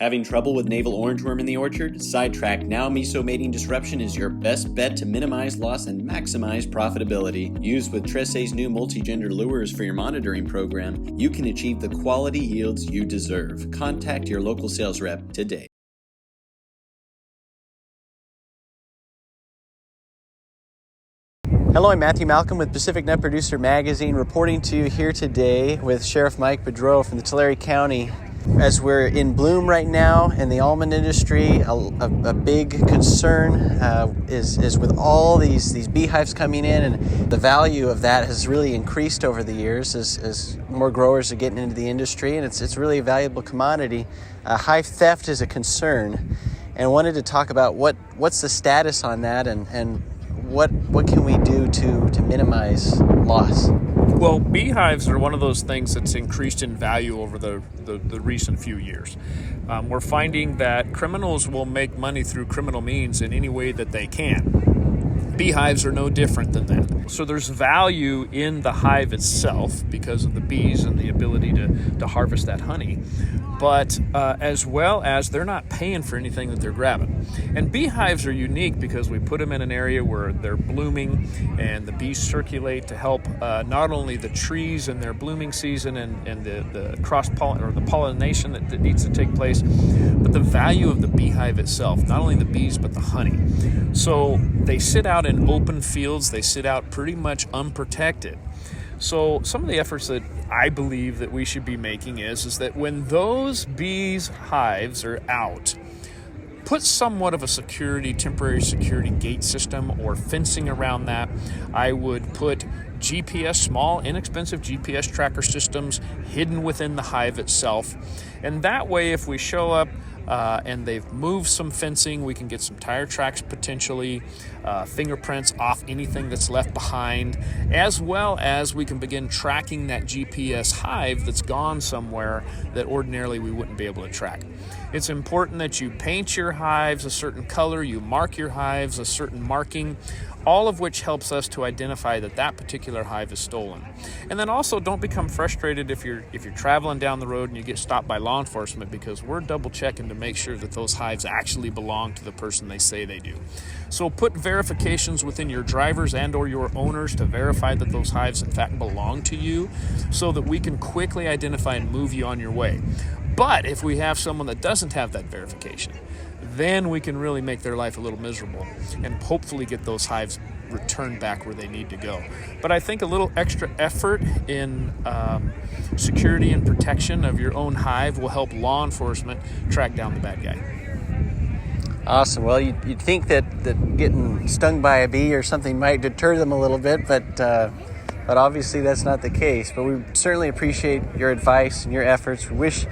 Having trouble with navel orangeworm in the orchard? Sidetrack Now Miso Mating Disruption is your best bet to minimize loss and maximize profitability. Used with Tresse's new multi-gender lures for your monitoring program, you can achieve the quality yields you deserve. Contact your local sales rep today. Hello, I'm Matthew Malcolm with Pacific Nut Producer Magazine, reporting to you here today with Sheriff Mike Boudreaux from the Tulare County. As we're in bloom right now in the almond industry, a big concern is with all these beehives coming in, and the value of that has really increased over the years as more growers are getting into the industry, and it's really a valuable commodity. Hive theft is a concern, and I wanted to talk about what's the status on that and what can we do to minimize loss? Well, beehives are one of those things that's increased in value over the recent few years. We're finding that criminals will make money through criminal means in any way that they can. Beehives are no different than that. So there's value in the hive itself because of the bees and the ability to harvest that honey. But as well as they're not paying for anything that they're grabbing. And beehives are unique because we put them in an area where they're blooming and the bees circulate to help not only the trees in their blooming season and the cross-pollen or the pollination that needs to take place, but the value of the beehive itself, not only the bees but the honey. So they sit out in open fields, they sit out pretty much unprotected. So some of the efforts that I believe that we should be making is that when those bees' hives are out, put somewhat of a temporary security gate system or fencing around that. I would put small, inexpensive GPS tracker systems hidden within the hive itself. And that way, if we show up and they've moved some fencing, we can get some tire tracks potentially, fingerprints off anything that's left behind, as well as we can begin tracking that GPS hive that's gone somewhere that ordinarily we wouldn't be able to track. It's important that you paint your hives a certain color, you mark your hives a certain marking, all of which helps us to identify that particular hive is stolen. And then also don't become frustrated if you're traveling down the road and you get stopped by law enforcement, because we're double checking to make sure that those hives actually belong to the person they say they do. So put verifications within your drivers and or your owners to verify that those hives in fact belong to you, so that we can quickly identify and move you on your way. But if we have someone that doesn't have that verification, then we can really make their life a little miserable and hopefully get those hives returned back where they need to go. But I think a little extra effort in security and protection of your own hive will help law enforcement track down the bad guy. Awesome. Well, you'd think that getting stung by a bee or something might deter them a little bit, but obviously that's not the case. But we certainly appreciate your advice and your efforts. We wish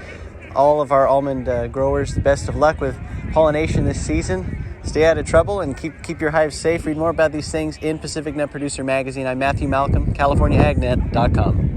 all of our almond growers the best of luck with pollination this season. Stay out of trouble and keep your hives safe. Read more about these things in Pacific Nut Producer Magazine. I'm Matthew Malcolm, CaliforniaAgNet.com.